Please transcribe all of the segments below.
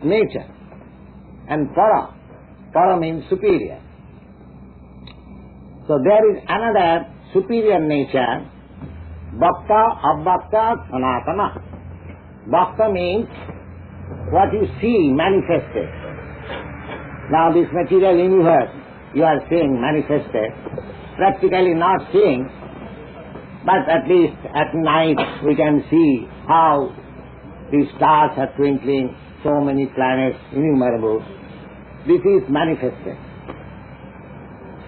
nature. And para means superior. So there is another superior nature, bhakta, abhakta, sanatana. Bhakta means what you see manifested. Now this material universe you are seeing manifested, practically not seeing, but at least at night we can see how the stars are twinkling, so many planets, innumerable. This is manifested.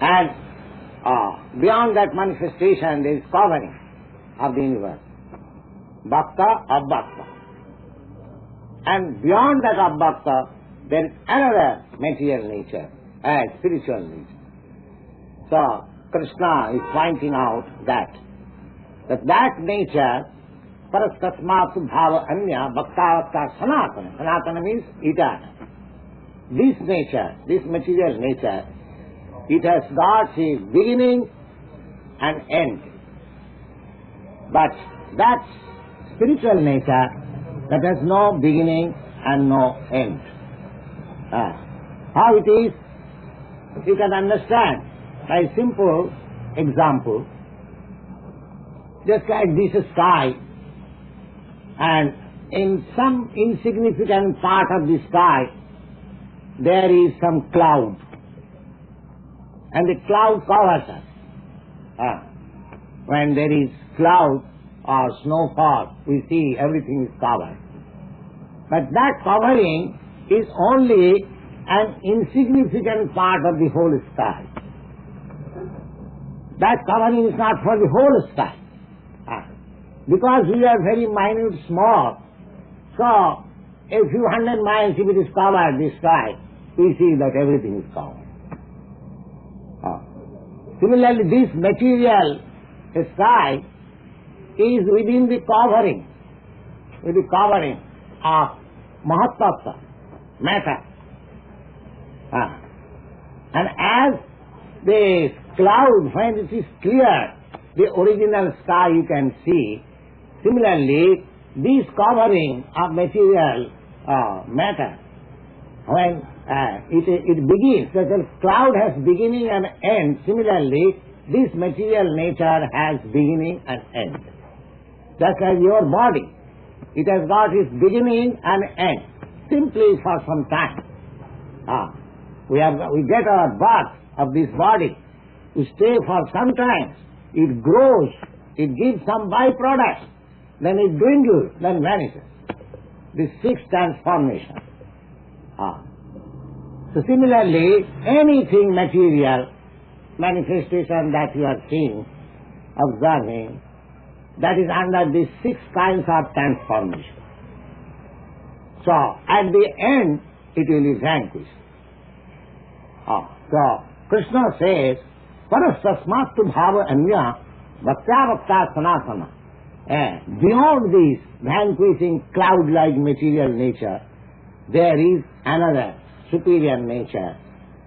And beyond that manifestation there is covering of the universe. Bhakta, abhakta. And beyond that abhakta there is another material nature, spiritual nature. So Krishna is pointing out that nature, parastasmatu bhava anya bhakta sanatana. Sanatana means eternal. This nature, this material nature, it has got a beginning and end. But that spiritual nature that has no beginning and no end. How it is, you can understand by a simple example. Just like this sky, and in some insignificant part of the sky there is some cloud, and the cloud covers us. When there is cloud or snowfall, we see everything is covered. But that covering is only an insignificant part of the whole sky. That covering is not for the whole sky. Because we are very minute, small, so a few hundred miles if it is covered, the sky, we see that everything is covered. Similarly, this material sky is within the covering of Mahatattva, matter. And as the cloud, when it is clear, the original sky you can see, similarly, this covering of material matter, when it begins, the cloud has beginning and end, similarly, this material nature has beginning and end. Just as your body, it has got its beginning and end, simply for some time. We get our birth of this body, we stay for some time, it grows, it gives some byproducts, then it dwindles, then vanishes. This sixth transformation. So similarly, anything material, manifestation that you are seeing, observing, that is under these six kinds of transformation. So at the end, it will be vanquished. So Krishna says, parastasmatu bhava anya bhakta sanatana. Beyond this vanquishing cloud-like material nature, there is another superior nature,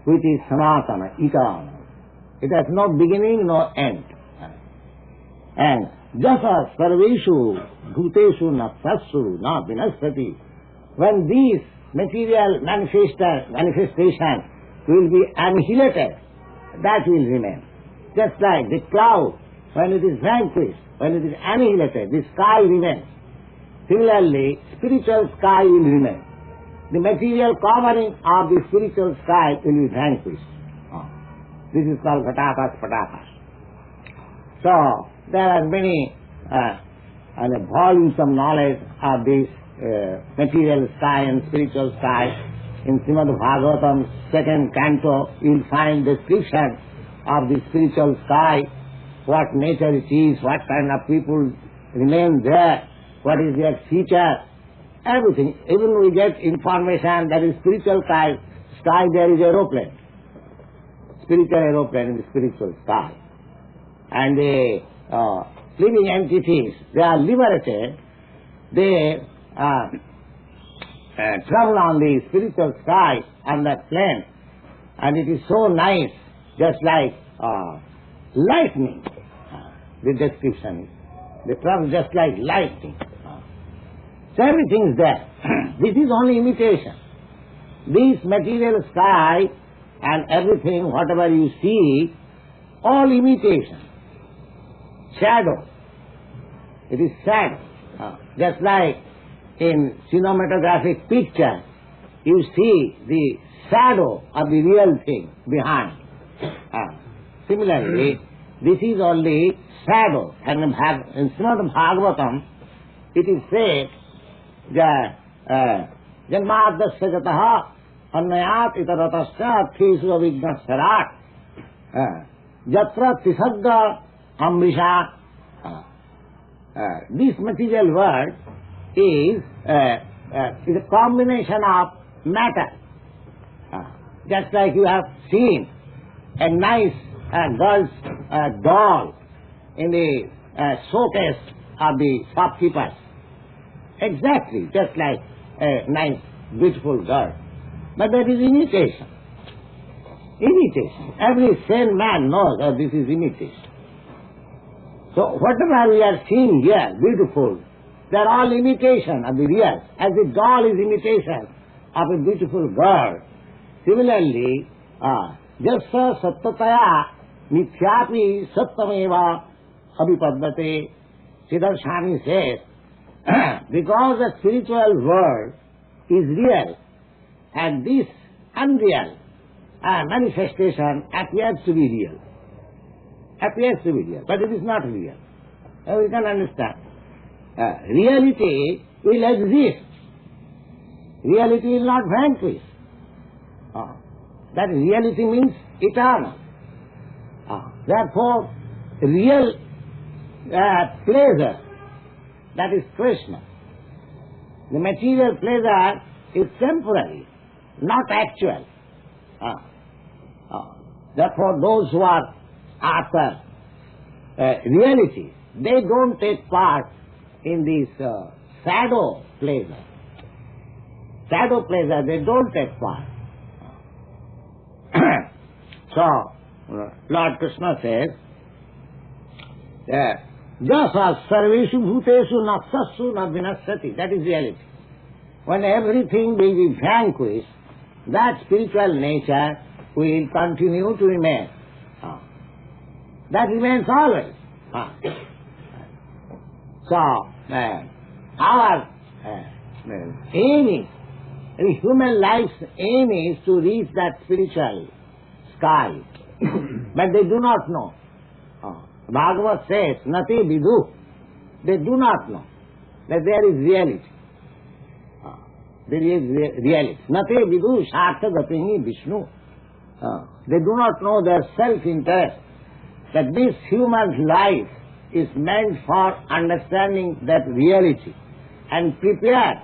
which is sanatana, eternal. It has no beginning, no end. And jasa sarveshu bhuteshu naksassu na vinasati. When these material manifestations will be annihilated, that will remain. Just like the cloud, when it is vanquished, when it is annihilated, the sky remains. Similarly, spiritual sky will remain. The material covering of the spiritual sky will be vanquished. This is called patakas. So, there are many volumes of knowledge of this material sky and spiritual sky. In ЩrīmadBhāgavatam, 2nd canto, you will find description of the spiritual sky, what nature it is, what kind of people remain there, what is their feature, everything. Even we get information that in spiritual sky there is aeroplane. Spiritual aeroplane in the spiritual sky. And the living entities, they are liberated, they travel on the spiritual sky on that plane, and it is so nice, just like lightning. The description is, they travel just like lightning. So everything is there. This is only imitation. this material sky and everything, whatever you see, all imitation, shadow. It is shadow. Just like in cinematographic picture, you see the shadow of the real thing behind. Similarly, this is only shadow. And in ЩrīmadBhāgavatam, it is said that janmadasya jataha annayat itaratasya athesu avignasarat jatra tisagga amrisha. This material world is a combination of matter. Just like you have seen a nice girl's doll in the showcase of the shopkeepers. Exactly, just like a nice, beautiful girl. But that is imitation. Imitation. Every sane man knows that this is imitation. So whatever we are seeing here, beautiful, they are all imitation of the real. As the doll is imitation of a beautiful girl, similarly, jasa sattataya mithyapi sattameva abhipaddate. Sridhar Swami says, because the spiritual world is real and this unreal manifestation appears to be real. Appears to be real, but it is not real. We can understand. Reality will exist. Reality will not vanquish. That reality means eternal. Therefore, real pleasure, that is Krishna. The material pleasure is temporary, not actual. Therefore, those who are after reality, they don't take part in this shadow pleasure. Shadow pleasure, they don't take part. So, Lord Krishna says, Jasa sarveshu bhuteshu naksassu na vinassati. That is reality. When everything will be vanquished, that spiritual nature will continue to remain. That remains always. So, our aim is, the human life's aim is to reach that spiritual sky. But they do not know. Bhagavat says, Nati vidu. They do not know that there is reality. There is reality. Nati vidu shartha gatihi Vishnu. They do not know their self-interest, that this human life is meant for understanding that reality and prepared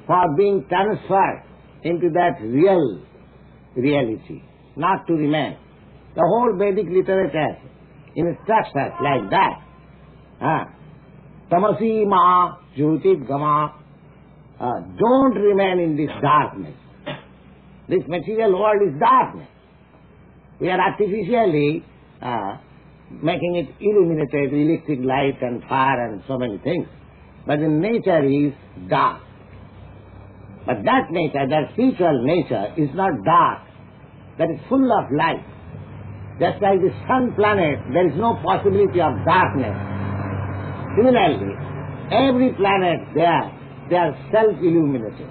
for being transferred into that real reality, not to remain. The whole Vedic literature instructs us like that. Tamasi ma jyotit gama. Don't remain in this darkness. This material world is darkness. We are artificially making it illuminated, electric light and fire and so many things. But the nature is dark. But that nature, that spiritual nature, is not dark. That is full of light. Just like the sun planet, there is no possibility of darkness. Similarly, every planet there, they are self-illuminated.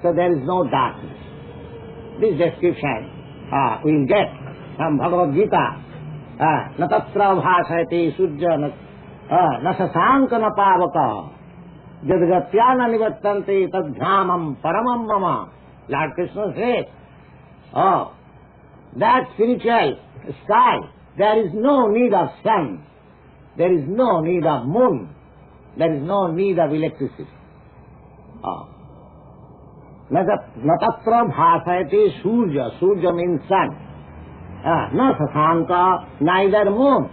So there is no darkness. This description we'll get from Bhagavad-gītā. Na tatra bhāsayate sujya na sasanka na pavaka jadgatya na nivattante tadhyamam paramam mama. Lord Krishna says, that spiritual sky, there is no need of sun, there is no need of moon, there is no need of electricity. Na tatra bhāsayate surya. Surya means sun. Na sasanka, neither moon.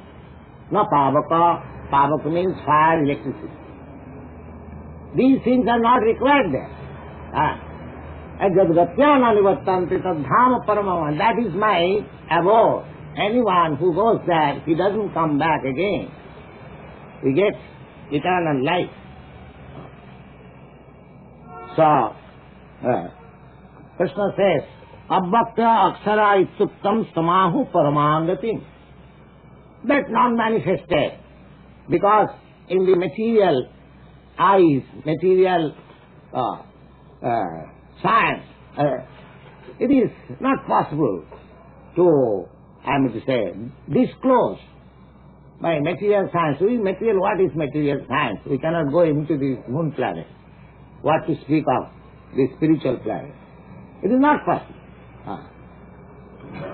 Na pavaka. Pavaka means fire, electricity. These things are not required there. Jadgatya na nivattante tadhyama paramama. That is my abode. Anyone who goes there, he doesn't come back again. He gets eternal life. So, Krishna says, Abbhaktya akshara ittuktam samahu paramangatim. That non-manifested, because in the material eyes, material science, it is not possible to, I mean to say, disclose by material science. What is material science? We cannot go into the moon planet. What to speak of the spiritual planet? It is not possible.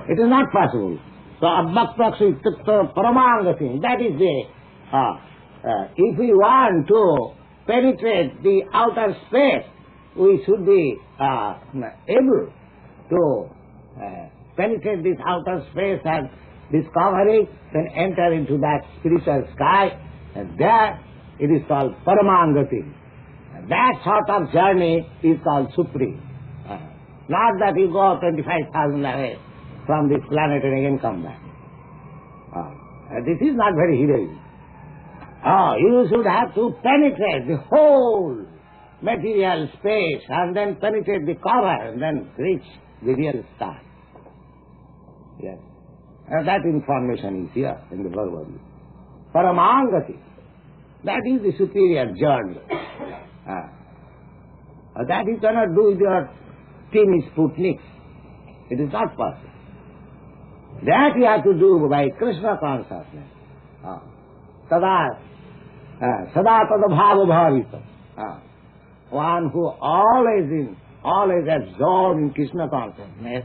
It is not possible. So, abbhaktaksu ittukta paramangati, that is the, if we want to penetrate the outer space, we should be able to penetrate this outer space and discover it, then enter into that spiritual sky, and there it is called paramangati. That sort of journey is called supreme. Not that you go 25,000 away from this planet and again come back. This is not very heroic. You should have to penetrate the whole material space and then penetrate the cover and then reach the real sky. Yes. And that information is here in the Bhagavad-gītā. Paramangati. That is the superior journey. That you cannot do with your teeny Sputniks. It is not possible. That you have to do by Krishna consciousness. Sada tada bhava bhavita. One who always absorbed in Krishna consciousness,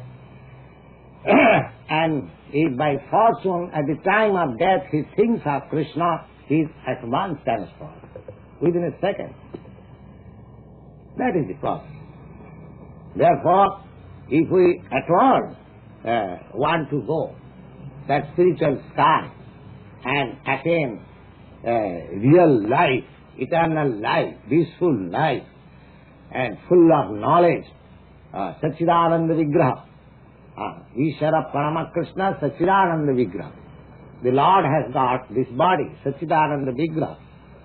and if by fortune at the time of death he thinks of Krishna, he is at once transformed, within a second. That is the process. Therefore, if we at all want to go that spiritual sky and attain real life, eternal life, peaceful life, and full of knowledge, Satchidananda Vigraha, Ishvara Parama Krishna Satchidananda Vigraha. The Lord has got this body, Satchidananda Vigraha.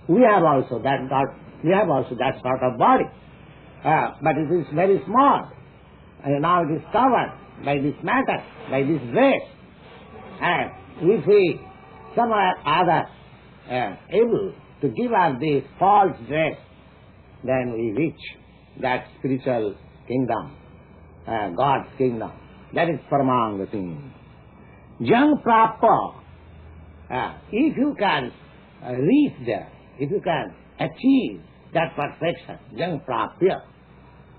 We have also that sort of body. But it is very small. And now it is covered by this matter, by this race. And if we somehow or other able to give up this false dress, then we reach that spiritual kingdom, God's kingdom. That is paramangati. Jang prappa. If you can reach there, if you can achieve that perfection, jang prapya,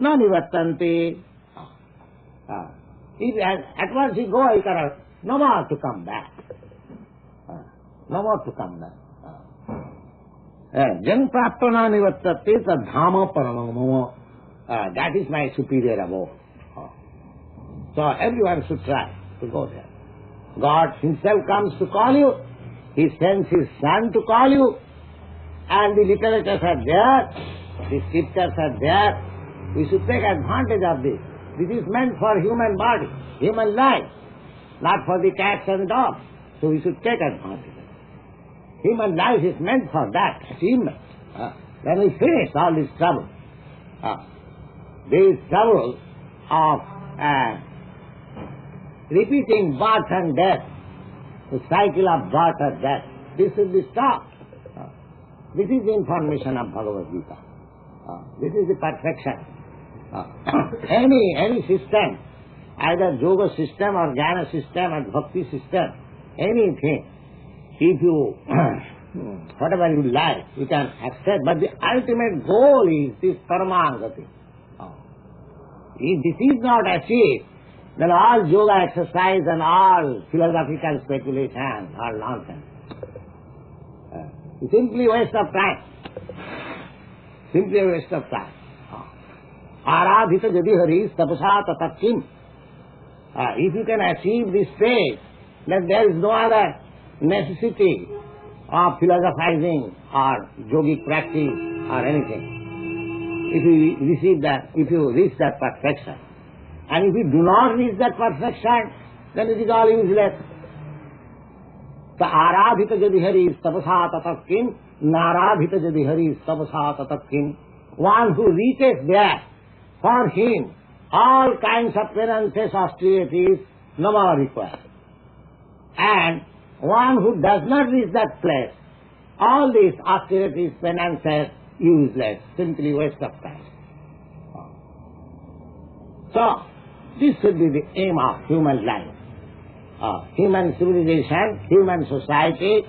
no nivattanti. If at once you go, you cannot, no more to come back. No more to come back. Jang prapta na nivattati tadhama paramamamo. That is my superior abode. So everyone should try to go there. God himself comes to call you. He sends his son to call you. And the literatures are there. The scriptures are there. We should take advantage of this. This is meant for human body, human life, not for the cats and dogs. So we should take advantage of it. Human life is meant for that achievement. Then we finish all this trouble. This trouble of repeating birth and death, the cycle of birth and death, this should be stopped. This is the information of Bhagavad-gītā. This is the perfection. Any system, either yoga system or jnana system or bhakti system, anything, if you, whatever you like, you can accept, but the ultimate goal is this paramangati. If this is not achieved, then all yoga exercise and all philosophical speculation are nonsense. Simply waste of time. Simply a waste of time. Aradhita jadi hari tapasa tata kim. If you can achieve this stage, then there is no other necessity of philosophizing or yogic practice or anything. If you reach that perfection. And if you do not reach that perfection, then it is all useless. So aradhita jadi hari tapasa tata kim, naradhita jadi hari tapasa tata kim. One who reaches there, for him, all kinds of penances, austerities, no more required. And one who does not reach that place, all these austerities, penances, useless, simply waste of time. So, this should be the aim of human life. Human civilization, human society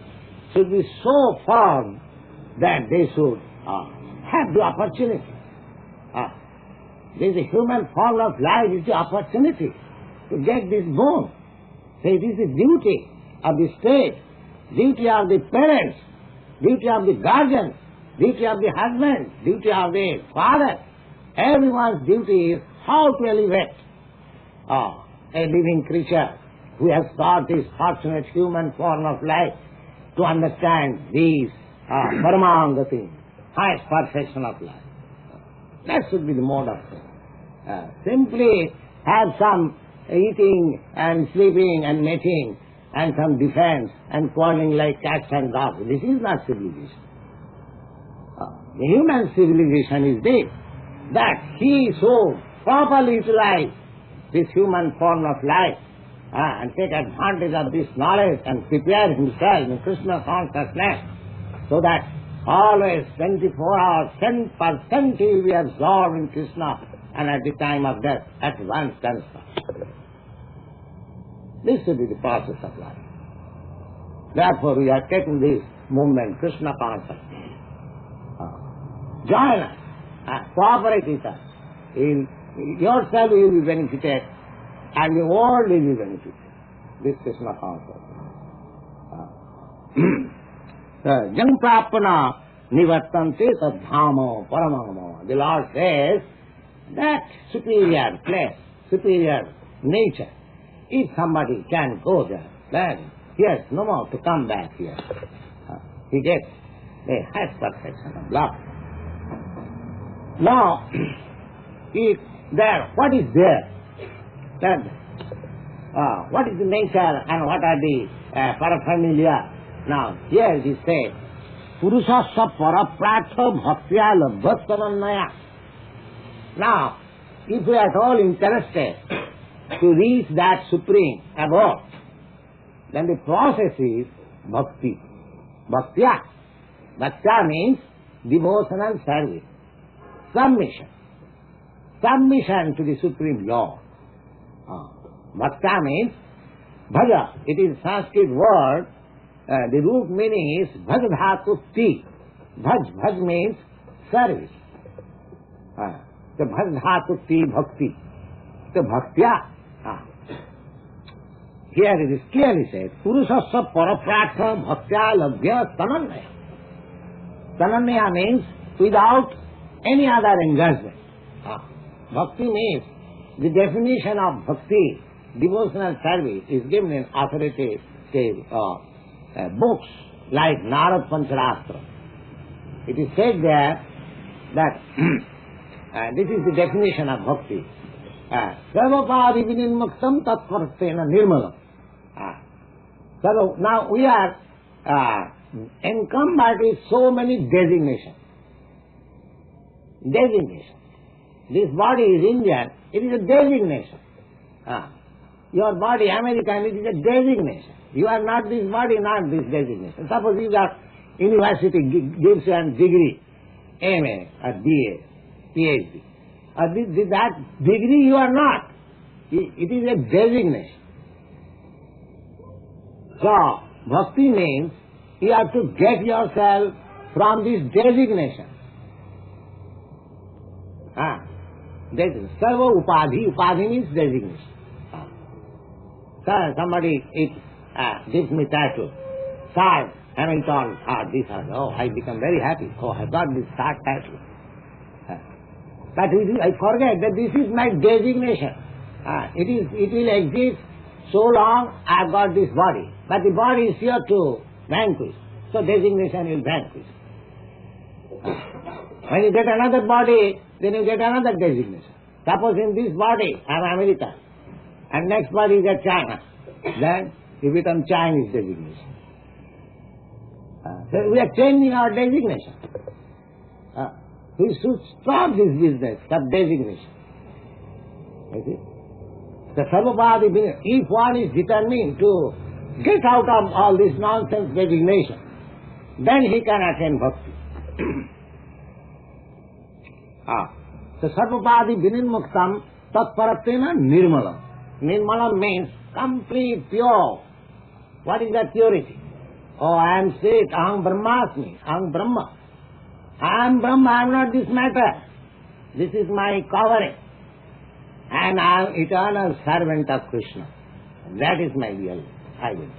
should be so firm that they should have the opportunity. This is a human form of life, is the opportunity to get this boon. So it is the duty of the state, duty of the parents, duty of the guardians, duty of the husband, duty of the father. Everyone's duty is how to elevate a living creature who has got this fortunate human form of life to understand these paramangati, highest perfection of life. That should be the mode of thing. Simply have some eating and sleeping and mating and some defense and quarreling like cats and dogs. This is not civilization. The human civilization is this, that he should properly utilize this human form of life and take advantage of this knowledge and prepare himself in Krishna consciousness so that always 24 hours, 10% he will be absorbed in Krishna, and at the time of death, at once transformed. This should be the process of life. Therefore, we are taking this movement, Krishna consciousness. Join us, cooperate with us. Yourself will be benefited, and the world will be benefited. This Krishna consciousness. Jang prapana nivartante tadhamo paramamo. The Lord says that superior place, superior nature, if somebody can go there, then he has no more to come back here. He gets the highest perfection of love. Now, if there, what is there? Then, what is the nature and what are the paraphernalia? Now, here it is said, Purusasya parapratha bhaktya labdhatanannaya. Now, if we are at all interested to reach that supreme abode, then the process is bhakti. Bhaktya. Bhaktya means devotional service. Submission. Submission to the Supreme Lord. Bhaktya means bhaja. It is Sanskrit word. The root meaning is bhaj dhatu ti. Bhaj means service. The bhaj dhatu ti bhakti. The bhaktya. Here it is clearly said, Purusasya parapratha bhaktya labhya tanannaya. Tanannaya means without any other engagement. Bhakti means, the definition of bhakti, devotional service, is given in authoritative books like Narad Pancharastra. It is said there that this is the definition of bhakti. Sarvapadi vinimmaktam tatvartena nirmalam. So now we are encumbered with so many designations. This body is Indian, it is a designation. Your body, American, it is a designation. You are not this body, not this designation. Suppose you got university gives you a degree, MA or BA, PhD. That degree you are not. It is a designation. So, bhakti means you have to get yourself from this designation. Sarva upadhi. Upadhi means designation. Somebody gives me title. Sir Hamilton, this. Oh, I become very happy. Oh, I got this star title. But I forget that this is my designation. It will exist so long I have got this body. But the body is here to vanquish. So designation will vanquish. When you get another body, then you get another designation. Suppose in this body I am American, and next body is at China, then you become Chinese designation. So we are changing our designation. We should stop this business of designation. You see? The Sarvapadi Binin, if one is determined to get out of all this nonsense designation, then he can attain bhakti. So Sarvapadi Binimuktam Tatparatena Nirmalam. Nirmalam means complete, pure. What is that purity? Oh, I am state, Aham Brahmasmi, Aham Brahma. I am Brahma, I am not this matter. This is my covering. And I am eternal servant of Krishna. That is my real identity.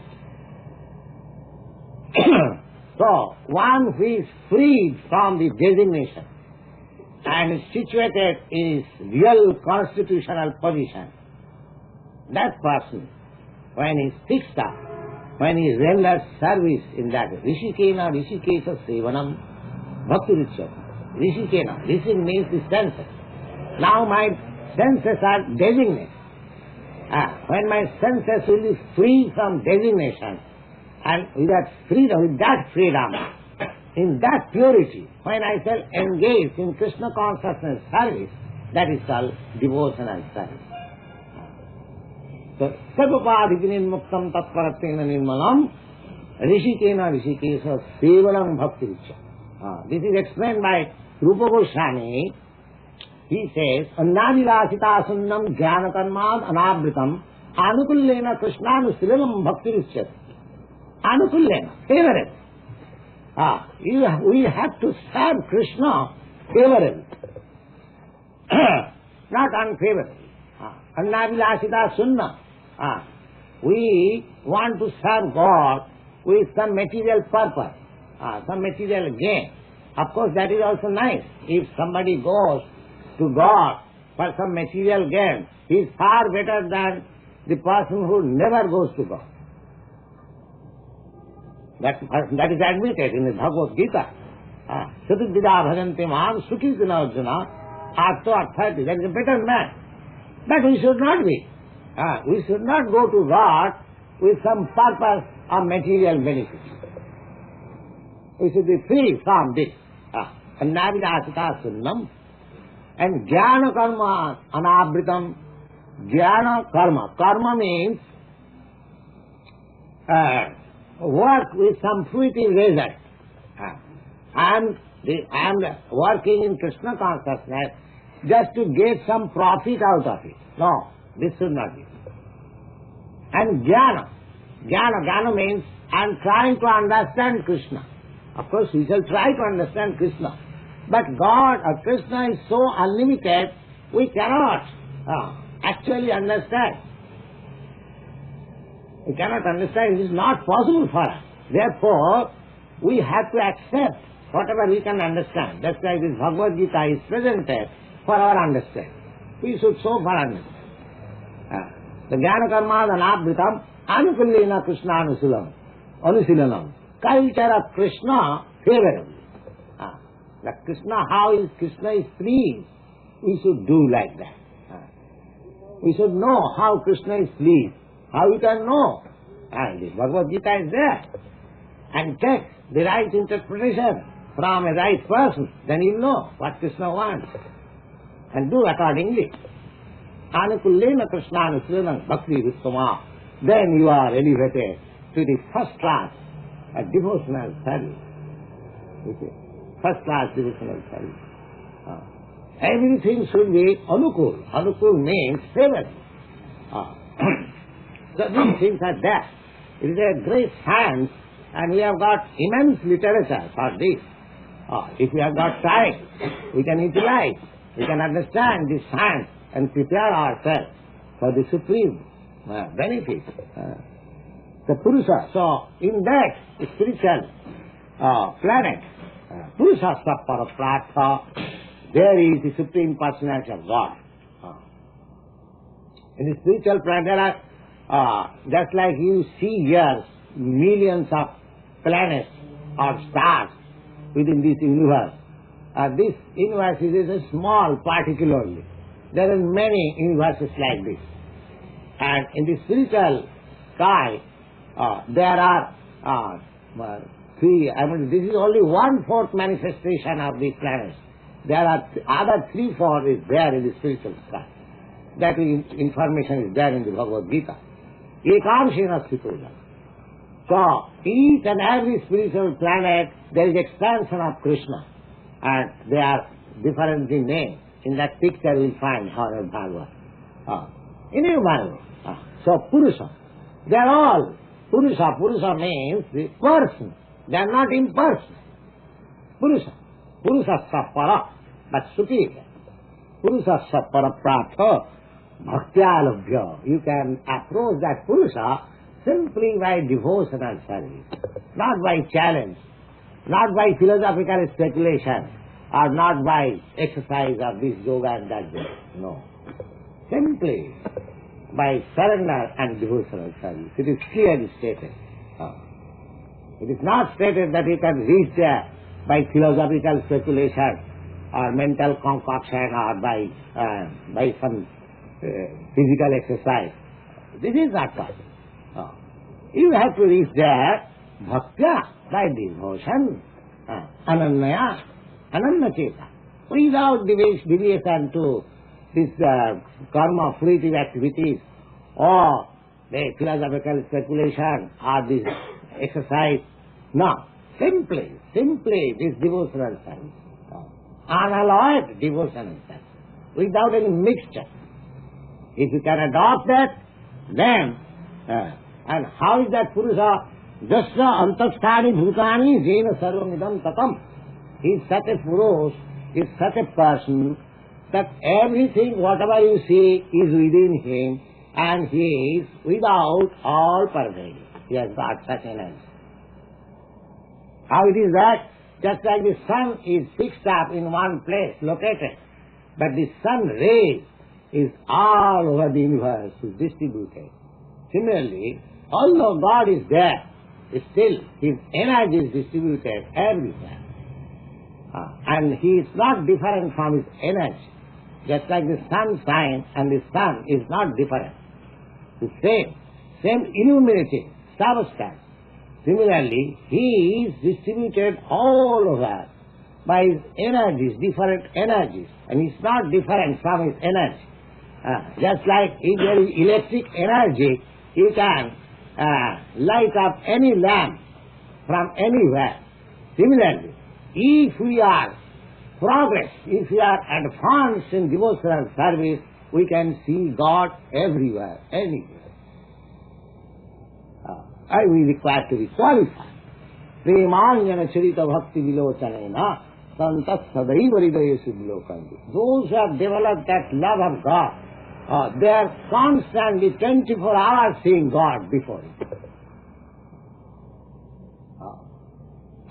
So, one who is freed from the designation and is situated in his real constitutional position, that person, when he is fixed up, when he renders service in that, Rishikena Rishikesa Sevanam Bhaktivedanta. Rishikena, Rishi means the senses. Now my senses are designated. When my senses will be free from designation, and with that freedom, in that purity, when I shall engage in Krishna consciousness service, that is called devotional service. So, Sarvapadi Muktam Tatparatena Nirmalam Rishikena Rishikesa Sevanam Bhaktivedanta. This is explained by Rupa Goswami. He says, Annavilasita Sunnam Jnanakarmad Anabhritam Anukullena KṛṣṇatheSupremePersonalityofGodhead Bhaktivedanta. Anukullena, favorable. We have to serve Krishna favorably, not unfavorably. Annavilasita Sunna. We want to serve God with some material purpose, some material gain. Of course, that is also nice. If somebody goes to God for some material gain, he is far better than the person who never goes to God. That is admitted in the BhagavadgītāAsItIs. Satudvida bhajante man sukhitina arjuna artho arthati. That is a better man. But we should not be. We should not go to God with some purpose of material benefits. We should be free from this. Annavilasita sunnam and jnana karma anabhritam. Jnana karma. Karma means work with some fruitive result. I am working in Krishna consciousness just to get some profit out of it. No, this should not be. And jnana means I am trying to understand Krishna. Of course, we shall try to understand Krishna. But God or Krishna is so unlimited, we cannot actually understand. We cannot understand. It is not possible for us. Therefore, we have to accept whatever we can understand. That's why this Bhagavad Gita is presented for our understanding. We should so far understand. The jnana karma anabhritam anukullena Krishna culture of Krishna favorably. The Krishna, Krishna is pleased, we should do like that. We should know how Krishna is pleased. How we can know? This Bhagavad Gita is there. And take the right interpretation from a right person, then you know what Krishna wants. And do accordingly. Anukullena KṛṣṇatheSupremePersonalityofGodhead Bhaktivedanta. Then you are elevated to the first class devotional service. You see? First class devotional service. Everything should be anukul. Anukul means favorable. So these things are there. It is a great science, and we have got immense literature for this. If we have got time, we can utilize, we can understand this science and prepare ourselves for the supreme benefit. The Purusha. So in that spiritual planet, Purusha Paraprartha, there is the Supreme Personality of God. In the spiritual planet, there are, just like you see here, millions of planets or stars within this universe. This universe is a small particle only. There are many universes like this. And in the spiritual sky, there are this is only 1/4 manifestation of the planets. There are other 3/4 is there in the spiritual sky. that information is there in the Bhagavad Gita. Ekanshena Sthito. So, each and every spiritual planet, there is expansion of Krishna, and they are differently named. In that picture we find our Bhagavad. In your Bible. So, Purusha. They are all Purusha. Purusha means the person. They are not impersonal. Purusha. Purusha Sapara, but superior. Purusha Sapara Pratha Bhaktyalabhya. You can approach that Purusha simply by devotional service, not by challenge, not by philosophical speculation, or not by exercise of this yoga and that yoga. No. Simply by surrender and devotional service. It is clearly stated. It is not stated that you can reach there by philosophical speculation or mental concoction or by some physical exercise. This is not possible. You have to reach there bhaktya, by devotion, ananyaya, ananyacheta, without deviation to this karma fruitive activities or the philosophical speculation or this exercise. No, simply this devotional service, unalloyed devotional service, without any mixture. If you can adopt that, then, and how is that Purusha? Jasya antasthani bhutani jena sarvamidam tatam. He is such a Purush, he is such a person, that everything, whatever you see, is within him, and he is without all pervading. He has got such energy. How it is that? Just like the sun is fixed up in one place, located, but the sun rays is all over the universe, is distributed. Similarly, although God is there, still his energy is distributed everywhere. And he is not different from his energy. Just like the sun shines and the sun is not different. The same illuminating substance. Similarly, he is distributed all over by his energies, different energies, and he is not different from his energy. Just like if there is electric energy, you can light up any lamp from anywhere. Similarly, if we are if we are advanced in devotional service, we can see God everywhere, anywhere. We require to be qualified. Premāñana charita bhakti vilocanena santas sadaiva hridayesu vilokanti. Those who have developed that love of God, they are constantly 24 hours seeing God before it.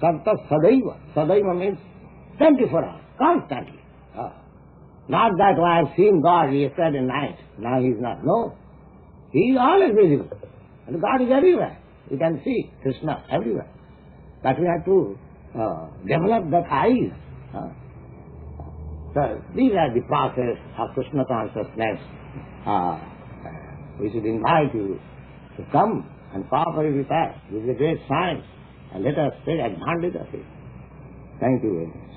Santas sadaiva. Sadaiva means 24 hours, constantly. Not that I have seen God yesterday night, now he is not. No. He is always visible. And God is everywhere. You can see Krishna everywhere. But we have to develop that eyes. So these are the process of Krishna consciousness. We should invite you to come and cooperate with us. This is a great science. And let us take advantage of it. Thank you very much.